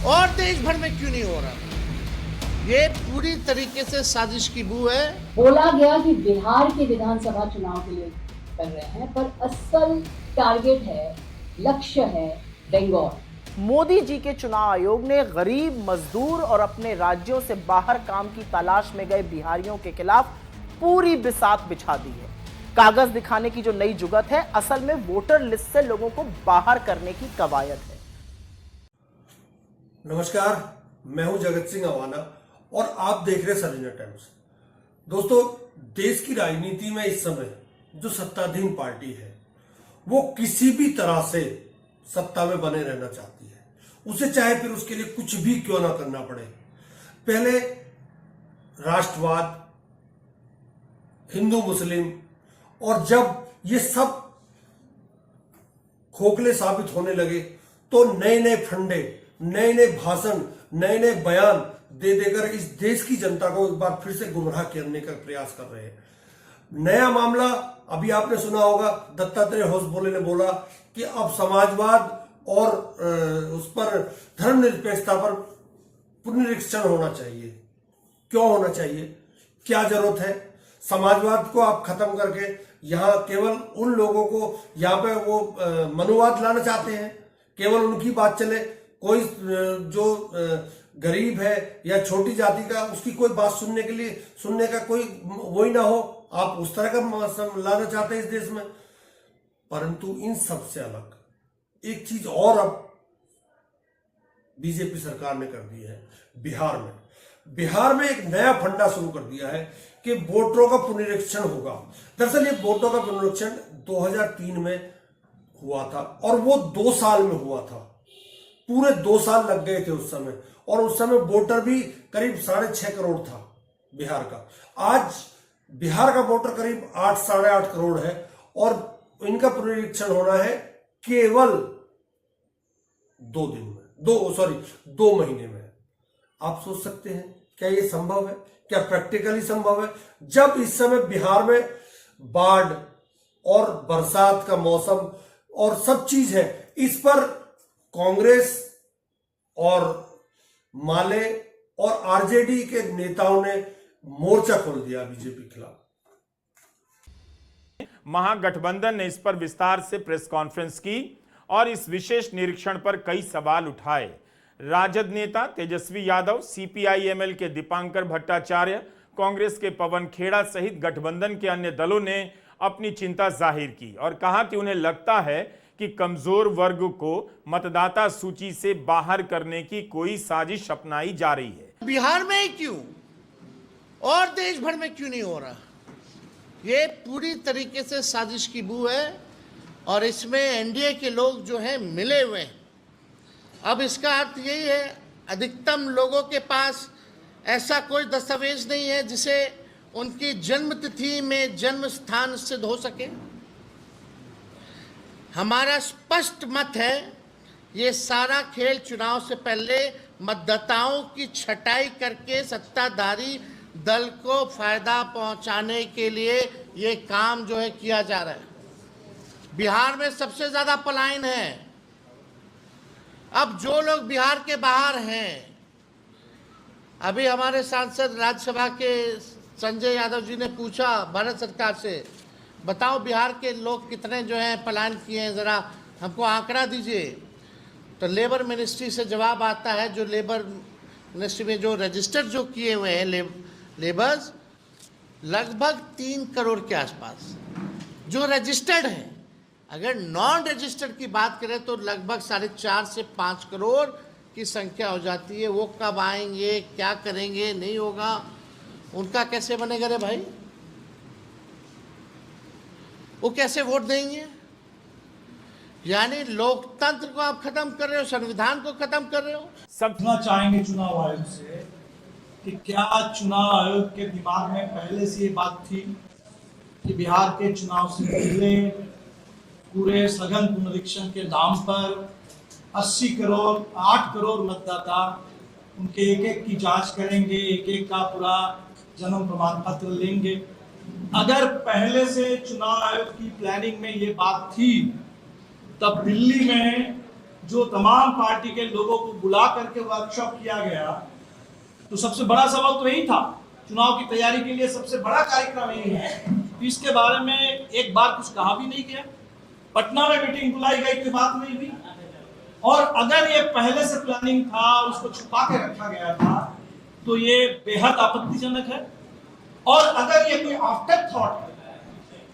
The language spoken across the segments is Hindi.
और देश भर में क्यों नहीं हो रहा? ये पूरी तरीके से साजिश की बू है। बोला गया कि बिहार के विधानसभा चुनाव के लिए कर रहे हैं, पर असल टारगेट है, लक्ष्य है बंगाल। मोदी जी के चुनाव आयोग ने गरीब मजदूर और अपने राज्यों से बाहर काम की तलाश में गए बिहारियों के खिलाफ पूरी बिसात बिछा दी है। कागज दिखाने की जो नई जुगत है, असल में वोटर लिस्ट से लोगों को बाहर करने की कवायद है। नमस्कार, मैं हूं जगत सिंह अवाना और आप देख रहे हैं सरिंजर टाइम्स। दोस्तों, देश की राजनीति में इस समय जो सत्ताधीन पार्टी है वो किसी भी तरह से सत्ता में बने रहना चाहती है, उसे चाहे फिर उसके लिए कुछ भी क्यों ना करना पड़े। पहले राष्ट्रवाद, हिंदू मुस्लिम, और जब ये सब खोखले साबित होने लगे तो नए नए फंडे, नए नए भाषण, नए नए बयान दे देकर इस देश की जनता को एक बार फिर से गुमराह करने का प्रयास कर रहे हैं। नया मामला अभी आपने सुना होगा, दत्तात्रेय होसबोले ने बोला कि अब समाजवाद और उस पर धर्मनिरपेक्षता पर पुनरीक्षण होना चाहिए। क्यों होना चाहिए? क्या जरूरत है? समाजवाद को आप खत्म करके यहां केवल उन लोगों को यहां पे वो मनुवाद लाना चाहते हैं, केवल उनकी बात चले। कोई जो गरीब है या छोटी जाति का, उसकी कोई बात सुनने का कोई वही ना हो, आप उस तरह का लाना चाहते हैं इस देश में। परंतु इन सब से अलग एक चीज और अब बीजेपी सरकार ने कर दी है। बिहार में एक नया फंडा शुरू कर दिया है कि वोटरों का पुनरीक्षण होगा। दरअसल ये वोटरों का पुनरीक्षण 2003 में हुआ था और वो 2 साल में हुआ था। पूरे 2 साल लग गए थे उस समय, और उस समय वोटर भी करीब 6.5 करोड़ था बिहार का। आज बिहार का वोटर करीब 8 साढ़े 8 करोड़ है और इनका पुनरीक्षण होना है केवल 2 महीने में। आप सोच सकते हैं क्या ये संभव है? क्या प्रैक्टिकली संभव है? जब इस समय बिहार में बाढ़ और बरसात का मौसम और सब चीज है, इस पर कांग्रेस और माले और आरजेडी के नेताओं ने मोर्चा खोल दिया बीजेपी के खिलाफ। महागठबंधन ने इस पर विस्तार से प्रेस कॉन्फ्रेंस की और इस विशेष निरीक्षण पर कई सवाल उठाए। राजद नेता तेजस्वी यादव, सीपीआई-एमएल के दीपांकर भट्टाचार्य, कांग्रेस के पवन खेड़ा सहित गठबंधन के अन्य दलों ने अपनी चिंता जाहिर की और कहा कि उन्हें लगता है कि कमजोर वर्ग को मतदाता सूची से बाहर करने की कोई साजिश अपनाई जा रही है। बिहार में ही क्यों और देश भर में क्यों नहीं हो रहा? ये पूरी तरीके से साजिश की बू है और इसमें एनडीए के लोग जो हैं मिले हुए हैं। अब इसका अर्थ यही है, अधिकतम लोगों के पास ऐसा कोई दस्तावेज नहीं है जिसे उनकी जन्म तिथि में जन्म स्थान सिद्ध हो सके। हमारा स्पष्ट मत है, ये सारा खेल चुनाव से पहले मतदाताओं की छटाई करके सत्ताधारी दल को फायदा पहुंचाने के लिए ये काम जो है किया जा रहा है। बिहार में सबसे ज्यादा पलायन है। अब जो लोग बिहार के बाहर हैं, अभी हमारे सांसद राज्यसभा के संजय यादव जी ने पूछा भारत सरकार से, बताओ बिहार के लोग कितने जो हैं पलायन किए हैं, ज़रा हमको आंकड़ा दीजिए। तो लेबर मिनिस्ट्री से जवाब आता है, जो लेबर मिनिस्ट्री में जो रजिस्टर्ड जो किए हुए हैं लेबर्स, लगभग 3 करोड़ के आसपास जो रजिस्टर्ड हैं। अगर नॉन रजिस्टर्ड की बात करें तो लगभग 4.5 से 5 करोड़ की संख्या हो जाती है। वो कब आएंगे, क्या करेंगे, नहीं होगा, उनका कैसे बनेगा रे भाई? वो कैसे वोट देंगे? यानी लोकतंत्र को आप खत्म कर रहे हो, संविधान को खत्म कर रहे हो। सब चाहेंगे चुनाव आयोग से कि क्या चुनाव आयोग के दिमाग में पहले से ये बात थी कि बिहार के चुनाव से पहले पूरे सघन पुनरीक्षण के नाम पर 80 करोड़ 8 करोड़ मतदाता उनके एक एक की जांच करेंगे, एक एक का पूरा जन्म प्रमाण पत्र लेंगे। अगर पहले से चुनाव आयोग की प्लानिंग में ये बात थी, तब दिल्ली में जो तमाम पार्टी के लोगों को बुला करके वर्कशॉप किया गया, तो सबसे बड़ा सबक तो यही था, चुनाव की तैयारी के लिए सबसे बड़ा कार्यक्रम यही है। तो इसके बारे में एक बार कुछ कहा भी नहीं गया, पटना में मीटिंग बुलाई गई, कोई बात नहीं हुई। और अगर ये पहले से प्लानिंग था और उसको छुपा के रखा गया था तो ये बेहद आपत्तिजनक है। और अगर ये कोई आफ्टर थॉट है,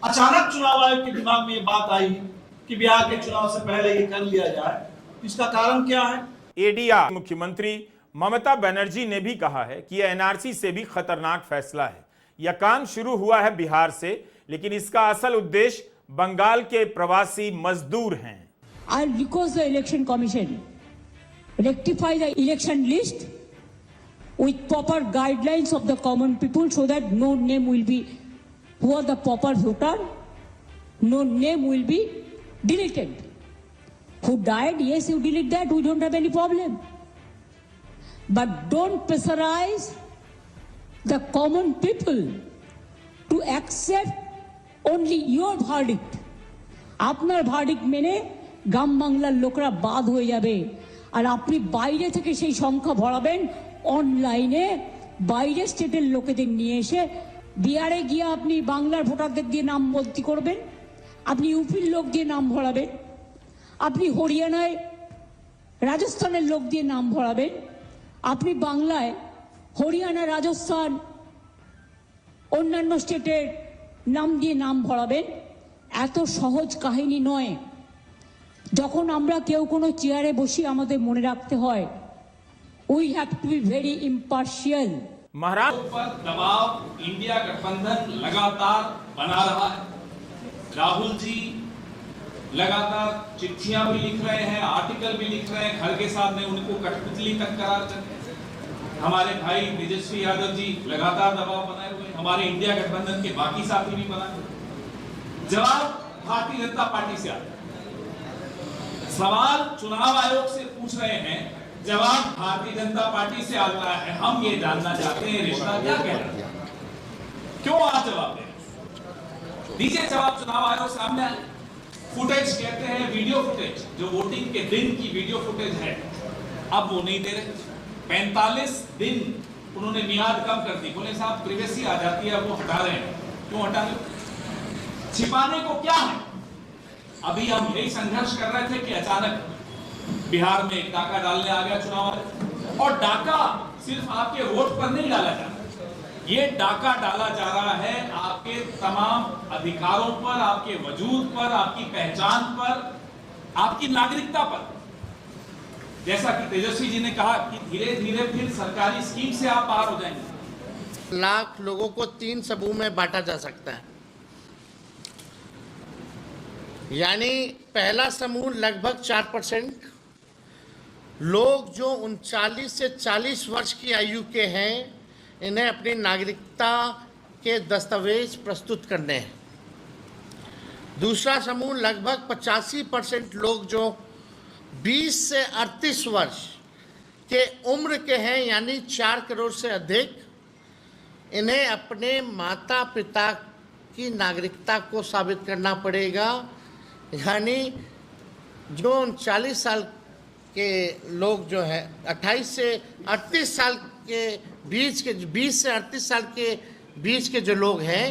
अचानक चुनाव आयोग के दिमाग में ये बात आई कि बिहार के चुनाव से पहले ये कर लिया जाए, इसका कारण क्या है? एडीआर मुख्यमंत्री ममता बनर्जी ने भी कहा है कि यह एनआरसी से भी खतरनाक फैसला है। यह काम शुरू हुआ है बिहार से, लेकिन इसका असल उद्देश्य बंगाल के प्रवासी मजदूर हैं। I request the election commission rectify the election list with proper guidelines of the common people so that no name will be who are the proper voter, no name will be deleted. Who died, yes, you delete that, we don't have any problem. But don't pressurize the common people to accept only your verdict. আপনার ভার্ডিক্ট মেনে গ্রাম বাংলার লোকরা বাদ হয়ে যাবে, আর আপনি বাইরে থেকে সেই সংখ্যা ভরাবেন অনলাইনে, বাইরে স্টেটের লোকেদের নিয়ে এসে বিহারে গিয়ে আপনি বাংলার ভোটারদের দিয়ে নাম ভর্তি করবেন, আপনি ইউপির লোক দিয়ে নাম ভরাবেন, আপনি হরিয়ানায় রাজস্থানের লোক দিয়ে নাম ভরাবেন, আপনি বাংলায় হরিয়ানা রাজস্থান অন্যান্য স্টেটের নাম দিয়ে নাম ভরাবেন। এত সহজ কাহিনী নয়। যখন আমরা কেউ কোনো চেয়ারে বসি আমাদের মনে রাখতে হয় we have to be very impartial. महाराज पर दबाव इंडिया गठबंधन लगातार बना रहा है। राहुल जी लगातार चिट्ठियां भी लिख रहे हैं, आर्टिकल भी लिख रहे हैं, खड़गे साहब ने उनको कठपुतली तक करार करके। हमारे भाई तेजस्वी यादव जी लगातार दबाव बनाए हुए, हमारे इंडिया गठबंधन के बाकी साथी भी बनाए हुए। जवाब भारतीय जनता पार्टी से आता है। सवाल चुनाव आयोग से पूछ रहे हैं, जवाब भारतीय जनता पार्टी से आता है। हम ये जानना चाहते हैं रिश्ता क्या कह रहा है, क्यों आप जवाब दे, दीजिए जवाब। चुनाव आयोग सामने आए, फुटेज कहते हैं, वीडियो फुटेज जो वोटिंग के दिन की वीडियो फुटेज है, अब वो नहीं दे रहे। 45 दिन उन्होंने मियाद कम कर दी, बोले साहब प्रिवेसी आ जाती है, वो हटा रहे हैं। क्यों हटा रहे? छिपाने को क्या है? अभी हम यही संघर्ष कर रहे थे कि अचानक बिहार में डाका डालने आ गया चुनाव आयोग, और डाका सिर्फ आपके वोट पर नहीं डाला जा रहा, ये डाका डाला जा रहा है आपके तमाम अधिकारों पर, आपके वजूद पर, आपकी पहचान पर, आपकी नागरिकता पर। जैसा कि तेजस्वी जी ने कहा कि धीरे धीरे फिर सरकारी स्कीम से आप बाहर हो जाएंगे। लाख लोगों को 3 समूह में बांटा जा सकता है। यानी पहला समूह लगभग 4% लोग जो 39 से 40 वर्ष की आयु के हैं, इन्हें अपनी नागरिकता के दस्तावेज प्रस्तुत करने हैं। दूसरा समूह लगभग 85% लोग जो 20 से 38 वर्ष के उम्र के हैं, यानी 4 करोड़ से अधिक, इन्हें अपने माता पिता की नागरिकता को साबित करना पड़ेगा। यानी जो 40 साल के लोग जो है 28 से 38 साल के बीच के 20 से 38 साल के बीच के जो लोग हैं,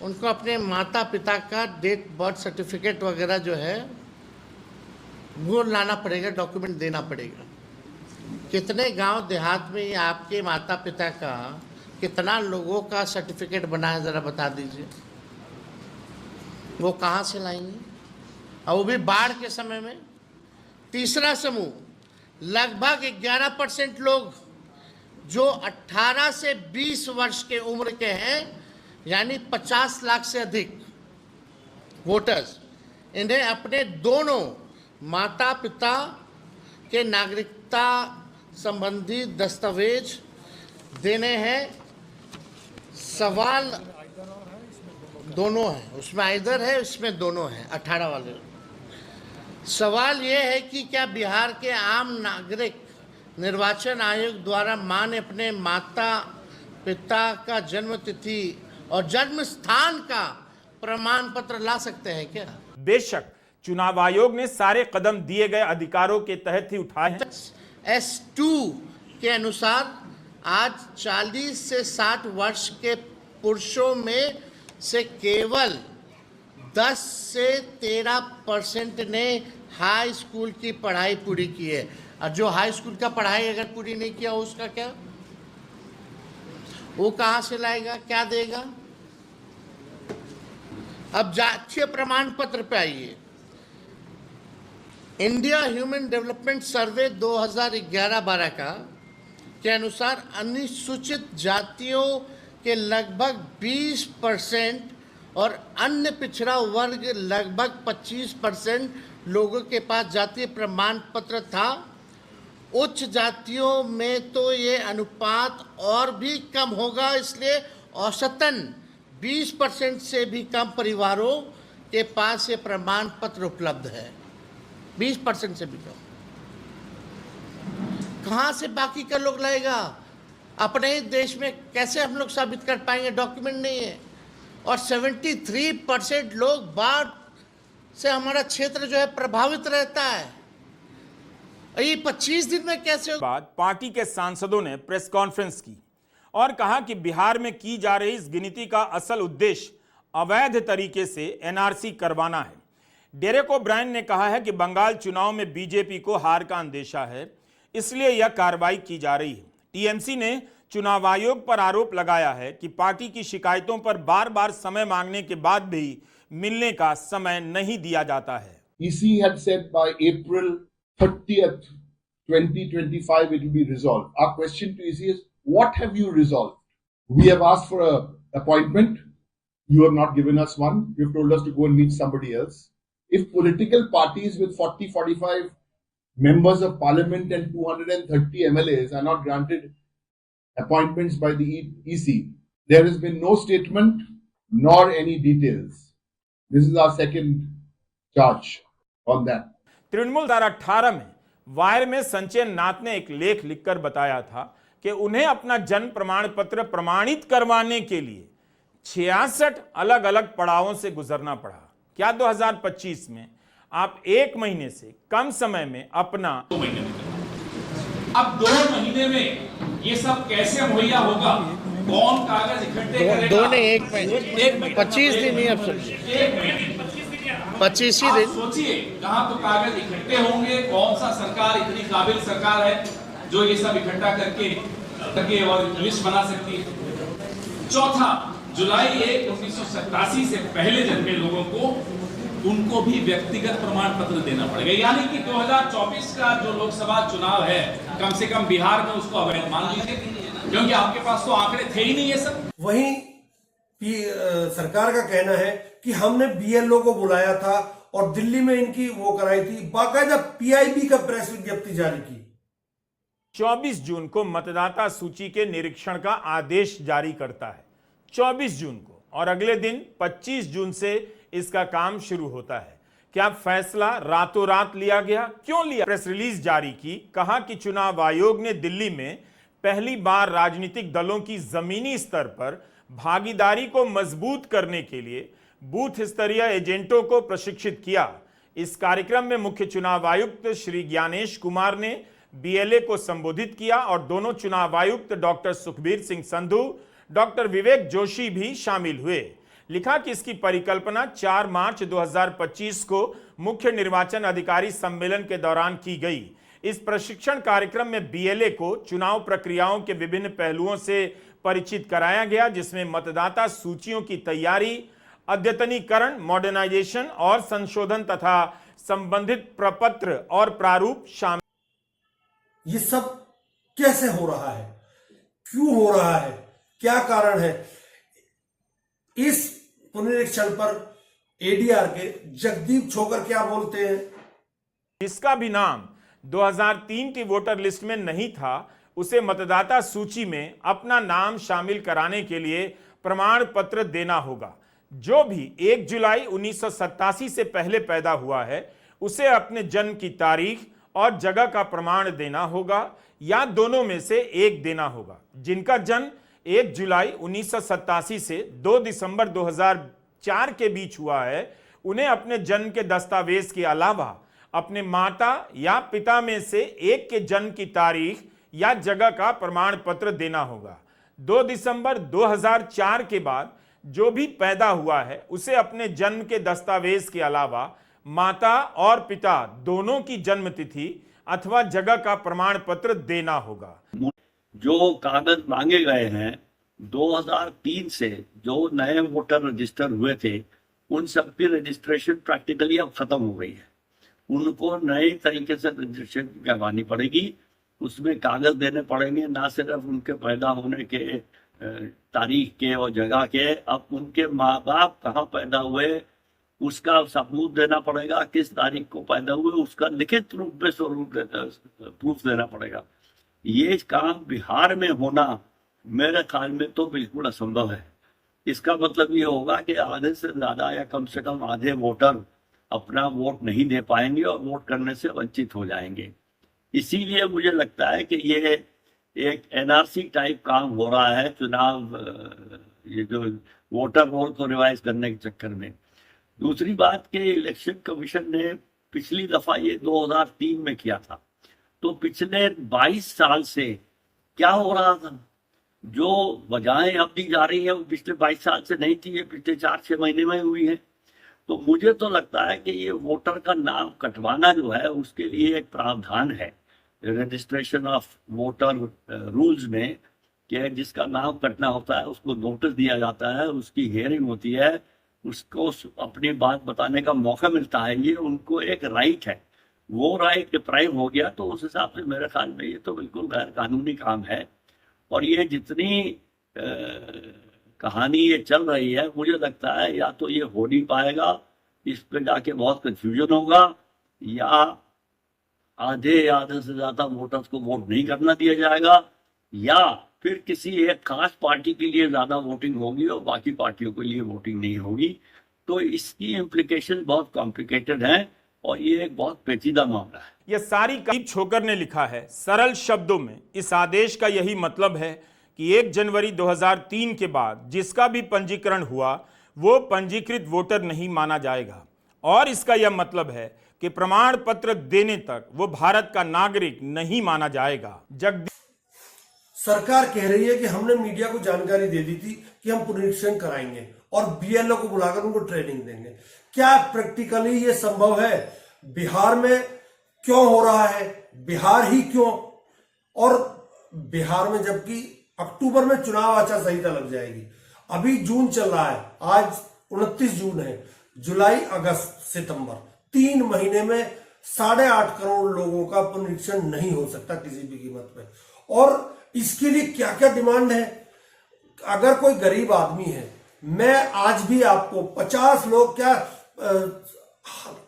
उनको अपने माता पिता का डेट बर्थ सर्टिफिकेट वगैरह जो है वो लाना पड़ेगा, डॉक्यूमेंट देना पड़ेगा। कितने गांव देहात में आपके माता पिता का कितना लोगों का सर्टिफिकेट बना है, ज़रा बता दीजिए। वो कहाँ से लाएंगे, और वो भी बाढ़ के समय में। तीसरा समूह लगभग 11% लोग जो 18 से 20 वर्ष के उम्र के हैं, यानी 50 लाख से अधिक वोटर्स, इन्हें अपने दोनों माता पिता के नागरिकता संबंधी दस्तावेज देने हैं। सवाल दोनों है, उसमें आइदर है, इसमें दोनों है 18 वाले। सवाल ये है कि क्या बिहार के आम नागरिक निर्वाचन आयोग द्वारा मान्य अपने माता पिता का जन्म तिथि और जन्म स्थान का प्रमाण पत्र ला सकते हैं क्या? बेशक चुनाव आयोग ने सारे कदम दिए गए अधिकारों के तहत ही उठाए हैं। S2 के अनुसार आज 40 से 60 वर्ष के पुरुषों में से केवल 10 से 13% ने हाई स्कूल की पढ़ाई पूरी की है, और जो हाई स्कूल का पढ़ाई अगर पूरी नहीं किया उसका क्या, वो कहाँ से लाएगा, क्या देगा। अब जातीय प्रमाण पत्र पे आइए। इंडिया ह्यूमन डेवलपमेंट सर्वे 2011-12 का के अनुसार अनुसूचित जातियों के लगभग 20% और अन्य पिछड़ा वर्ग लगभग 25% लोगों के पास जातीय प्रमाण पत्र था। उच्च जातियों में तो ये अनुपात और भी कम होगा, इसलिए औसतन 20% से भी कम परिवारों के पास ये प्रमाण पत्र उपलब्ध है। 20% से भी कम। कहाँ से बाकी का लोग लाएगा? अपने ही देश में कैसे हम लोग साबित कर पाएंगे? डॉक्यूमेंट नहीं है। और 73% लोग बाढ़ से हमारा क्षेत्र जो है प्रभावित रहता है। ये 25 दिन में कैसे बाद पार्टी के सांसदों ने प्रेस कॉन्फ्रेंस की और कहा कि बिहार में की जा रही इस गिनती का असल उद्देश्य अवैध तरीके से एनआरसी करवाना है। डेरेक ओब्रायन ने कहा है कि बंगाल चुनाव में बीजेपी को हार का अंदेशा है, इसलिए यह कार्रवाई की जा रही है। टीएमसी ने चुनाव आयोग पर आरोप लगाया है कि पार्टी की शिकायतों पर बार बार समय मांगने के बाद भी मिलने का समय नहीं दिया जाता है। EC had said by April 30th, 2025 it will be resolved. Our question to EC is, what have you resolved? We have asked for an appointment. You have not given us one. You have told us to go and meet somebody else. If political parties with 40-45 members of parliament and 230 MLAs are not granted appointments by the EC, there has been no statement nor any details. This is our second charge on that. Trinamool धारा 18 में वायर में संजय नाथ ने एक लेख लिखकर बताया था कि उन्हें अपना जन्म प्रमाण पत्र प्रमाणित करवाने के लिए 66 अलग अलग पड़ावों से गुजरना पड़ा। क्या 2025 में आप 1 महीने से कम समय में अपना 2 महीने में करना। अब 2 महीने में ये सब कैसे मुहैया होगा? कौन कागज इकट्ठे करेगा? 2 ने 1 महीने 25 दिन ही अब 25 ही दिन। सोचिए कहाँ तो कागज इकट्ठे होंगे। कौन सा सरकार इतनी काबिल सरकार है जो ये सब इकट्ठा करके और लिस्ट बना सकती है। चौथा, जुलाई 1, 1987 से पहले जन्मे लोगों को उनको भी व्यक्तिगत प्रमाण पत्र देना पड़ेगा। यानी कि 2024 का जो लोकसभा चुनाव है, कम से कम बिहार में उसको अवैध मान लीजिए, क्योंकि आपके पास तो आंकड़े थे ही नहीं ये सब। वहीं सरकार का कहना है कि हमने बीएलओ को बुलाया था और दिल्ली में इनकी वो कराई थी, बाकायदा पीआईबी का प्रेस विज्ञप्ति जारी की। 24 जून को मतदाता सूची के निरीक्षण का आदेश जारी करता है, 24 जून को, और अगले दिन 25 जून से इसका काम शुरू होता है। क्या फैसला रातों रात लिया गया? क्यों लिया? प्रेस रिलीज जारी की, कहा कि चुनाव आयोग ने दिल्ली में पहली बार राजनीतिक दलों की जमीनी स्तर पर भागीदारी को मजबूत करने के लिए बूथ स्तरीय एजेंटों को प्रशिक्षित किया। इस कार्यक्रम में मुख्य चुनाव आयुक्त श्री ज्ञानेश कुमार ने बीएलए को संबोधित किया और दोनों चुनाव आयुक्त डॉक्टर सुखबीर सिंह संधू, डॉक्टर विवेक जोशी भी शामिल हुए। लिखा कि इसकी परिकल्पना 4 मार्च 2025 को मुख्य निर्वाचन अधिकारी सम्मेलन के दौरान की गई। इस प्रशिक्षण कार्यक्रम में बीएलए को चुनाव प्रक्रियाओं के विभिन्न पहलुओं से परिचित कराया गया, जिसमें मतदाता सूचियों की तैयारी, अद्यतनीकरण, मॉडर्नाइजेशन और संशोधन तथा संबंधित प्रपत्र और प्रारूप शामिल। ये सब कैसे हो रहा है, क्यों हो रहा है, क्या कारण है? इस पुनरीक्षण पर एडीआर के जगदीप छोकर क्या बोलते हैं? जिसका भी नाम 2003 की वोटर लिस्ट में नहीं था, उसे मतदाता सूची में अपना नाम शामिल कराने के लिए प्रमाण पत्र देना होगा। जो भी 1 जुलाई 1987 से पहले पैदा हुआ है, उसे अपने जन्म की तारीख और जगह का प्रमाण देना होगा, या दोनों में से एक देना होगा। जिनका जन्म 1 जुलाई 1987 से 2 दिसंबर 2004 के बीच हुआ है, उन्हें अपने जन्म के दस्तावेज के अलावा अपने माता या पिता में से एक के जन्म की तारीख या जगह का प्रमाण पत्र देना होगा। 2 दिसंबर 2004 के बाद जो भी पैदा हुआ है उसे अपने जन्म के दस्तावेज के अलावा माता और पिता दोनों की जन्म तिथि अथवा जगह का प्रमाण पत्र देना होगा। जो कागज मांगे गए हैं 2003 से जो नए वोटर रजिस्टर हुए थे उन सब की रजिस्ट्रेशन प्रैक्टिकली अब खत्म हो गई है। उनको नए तरीके से रजिस्ट्रेशन करवानी पड़ेगी, उसमें कागज देने पड़ेंगे, ना सिर्फ उनके पैदा होने के तारीख के और जगह के, अब उनके माँ बाप कहाँ पैदा हुए उसका सबूत देना पड़ेगा, किस तारीख को पैदा हुए उसका लिखित रूप में प्रूफ देना पड़ेगा। ये काम बिहार में होना मेरे ख्याल में तो बिल्कुल असंभव है। इसका मतलब ये होगा कि आधे से ज्यादा या कम से कम आधे वोटर अपना वोट नहीं दे पाएंगे और वोट करने से वंचित हो जाएंगे। इसीलिए मुझे लगता है कि ये एक एनआरसी टाइप काम हो रहा है चुनाव, ये जो वोटर रोल को रिवाइज करने के चक्कर में। दूसरी बात कि इलेक्शन कमीशन ने पिछली दफा ये 2003 में किया था, तो पिछले 22 साल से क्या हो रहा था? जो वजहें अब दी जा रही है वो पिछले 22 साल से नहीं थी, ये पिछले 4-6 महीने में हुई है। तो मुझे तो लगता है कि ये वोटर का नाम कटवाना जो है उसके लिए एक प्रावधान है रजिस्ट्रेशन ऑफ वोटर रूल्स में, कि जिसका नाम कटना होता है उसको नोटिस दिया जाता है, उसकी हियरिंग होती है, उसको अपनी बात बताने का मौका मिलता है। ये उनको एक राइट है, वो राइट डिप्राइव हो गया तो उस हिसाब से मेरे ख्याल में ये तो बिल्कुल गैर कानूनी काम है। और ये जितनी कहानी ये चल रही है मुझे लगता है या तो ये हो नहीं पाएगा, इस पे जाके बहुत कंफ्यूजन होगा, या आधे से ज्यादा वोटर्स को वोट नहीं करना दिया जाएगा, या फिर किसी एक खास पार्टी के लिए ज्यादा वोटिंग होगी और बाकी पार्टियों के लिए वोटिंग नहीं होगी। तो इसकी इम्प्लीकेशन बहुत कॉम्प्लिकेटेड है और ये एक बहुत पेचीदा मामला है। यह सारी करीब छोकर ने लिखा है। सरल शब्दों में इस आदेश का यही मतलब है कि 1 जनवरी 2003 के बाद जिसका भी पंजीकरण हुआ वो पंजीकृत वोटर नहीं माना जाएगा, और इसका यह मतलब है कि प्रमाण पत्र देने तक वो भारत का नागरिक नहीं माना जाएगा। सरकार कह रही है कि हमने मीडिया को जानकारी दे दी थी कि हम पुनरीक्षण कराएंगे और बीएलओ को बुलाकर उनको ट्रेनिंग देंगे। क्या प्रैक्टिकली ये संभव है? बिहार में क्यों हो रहा है? बिहार ही क्यों? और बिहार में जबकि अक्टूबर में चुनाव आचार संहिता लग जाएगी, अभी जून चल रहा है, आज 29 जून है, जुलाई, अगस्त, सितंबर, 3 महीने में 8.5 करोड़ लोगों का पुनरीक्षण नहीं हो सकता किसी भी कीमत पे। और इसके लिए क्या क्या डिमांड है? अगर कोई गरीब आदमी है, मैं आज भी आपको 50 लोग क्या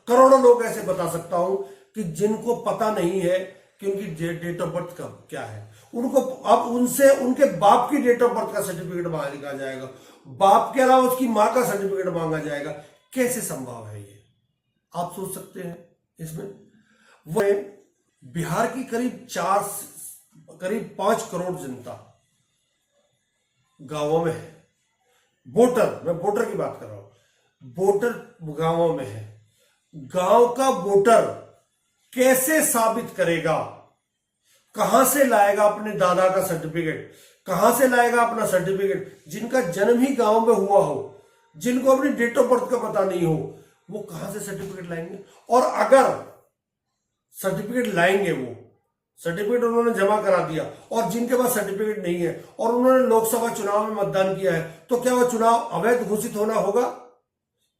करोड़ों लोग ऐसे बता सकता हूं कि जिनको पता नहीं है कि उनकी डेट ऑफ बर्थ कब क्या है। उनको अब उनसे उनके बाप की डेट ऑफ बर्थ का सर्टिफिकेट मांगा जाएगा, बाप के अलावा उसकी मां का सर्टिफिकेट मांगा जाएगा। कैसे संभव है ये? आप सोच सकते हैं इसमें। वह बिहार की करीब 5 करोड़ जनता गांवों में है। वोटर, मैं वोटर की बात कर रहा हूं, वोटर गांवों में है। गांव का वोटर कैसे साबित करेगा? कहां से लाएगा अपने दादा का सर्टिफिकेट? कहां से लाएगा अपना सर्टिफिकेट? जिनका जन्म ही गांव में हुआ हो, जिनको अपनी डेट ऑफ बर्थ का पता नहीं हो, वो कहां से सर्टिफिकेट लाएंगे? और अगर सर्टिफिकेट लाएंगे, वो सर्टिफिकेट उन्होंने जमा करा दिया और जिनके पास सर्टिफिकेट नहीं है और उन्होंने लोकसभा चुनाव में मतदान किया है, तो क्या वह चुनाव अवैध घोषित होना होगा?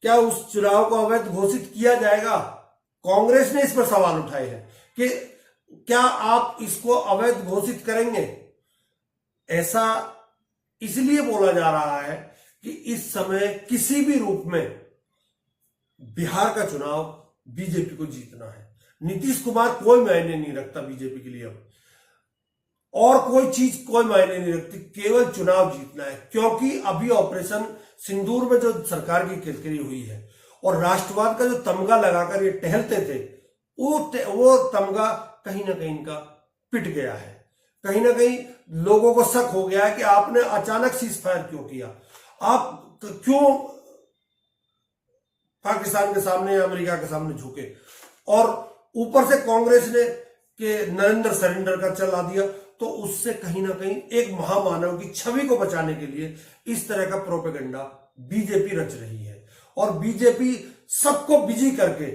क्या उस चुनाव को अवैध घोषित किया जाएगा? कांग्रेस ने इस पर सवाल उठाए हैं कि क्या आप इसको अवैध घोषित करेंगे? ऐसा इसलिए बोला जा रहा है कि इस समय किसी भी रूप में बिहार का चुनाव बीजेपी को जीतना है। नीतीश कुमार कोई मायने नहीं रखता बीजेपी के लिए, अब और कोई चीज कोई मायने नहीं रखती, केवल चुनाव जीतना है। क्योंकि अभी ऑपरेशन सिंदूर में जो सरकार की किरकिरी हुई है और राष्ट्रवाद का जो तमगा लगाकर ये टहलते थे, वो तमगा कहीं ना कहीं इनका पिट गया है। कहीं ना कहीं लोगों को शक हो गया है कि आपने अचानक सीज फायर क्यों किया, आप क्यों पाकिस्तान के सामने या अमेरिका के सामने झुके। और ऊपर से कांग्रेस ने कि नरेंद्र सरेंडर का चला दिया, तो उससे कहीं ना कहीं एक महामानव की छवि को बचाने के लिए इस तरह का प्रोपेगेंडा बीजेपी रच रही है। और बीजेपी सबको बिजी करके,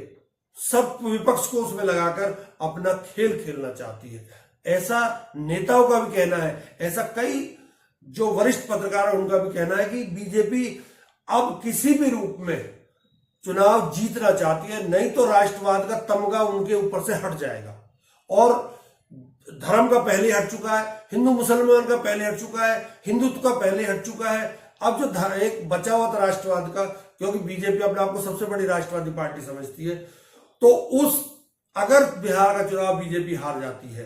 सब विपक्ष को उसमें लगाकर अपना खेल खेलना चाहती है। ऐसा नेताओं का भी कहना है, ऐसा कई जो वरिष्ठ पत्रकार हैं उनका भी कहना है कि बीजेपी अब किसी भी रूप में चुनाव जीतना चाहती है, नहीं तो राष्ट्रवाद का तमगा उनके ऊपर से हट जाएगा। और धर्म का पहले हट चुका है, हिंदू मुसलमान का पहले हट चुका है, हिंदुत्व का पहले हट चुका है। अब जो एक बचा हुआ था राष्ट्रवाद का, क्योंकि बीजेपी अपने आप को सबसे बड़ी राष्ट्रवादी पार्टी समझती है, तो उस अगर बिहार का चुनाव बीजेपी हार जाती है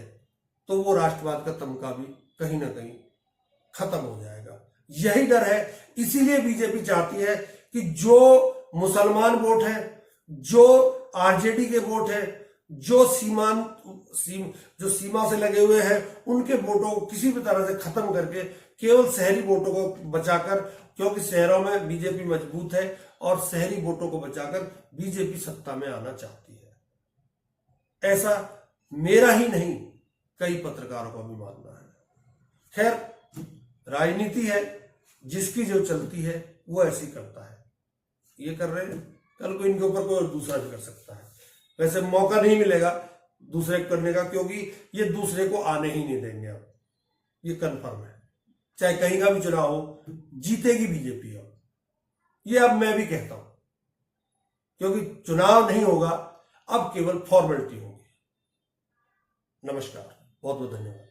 तो वो राष्ट्रवाद का तमगा भी कहीं ना कहीं खत्म हो जाएगा। यही डर है, इसीलिए बीजेपी चाहती है कि जो मुसलमान वोट है, जो आरजेडी के वोट है, जो सीमा से लगे हुए हैं, उनके वोटों को किसी भी तरह से खत्म करके केवल शहरी वोटों को बचाकर, क्योंकि शहरों में बीजेपी मजबूत है, और शहरी वोटों को बचाकर बीजेपी सत्ता में आना चाहती है। ऐसा मेरा ही नहीं, कई पत्रकारों का भी मानना है। खैर, राजनीति है, जिसकी जो चलती है वो ऐसी करता है। ये कर रहे हैं, कल को इनके ऊपर कोई और दूसरा भी कर सकता है। वैसे मौका नहीं मिलेगा दूसरे करने का, क्योंकि ये दूसरे को आने ही नहीं देंगे। अब ये कंफर्म है, चाहे कहीं का भी चुनाव हो, जीतेगी बीजेपी। अब ये अब मैं भी कहता हूं, क्योंकि चुनाव नहीं होगा, अब केवल फॉर्मेलिटी होगी। नमस्कार, बहुत बहुत धन्यवाद।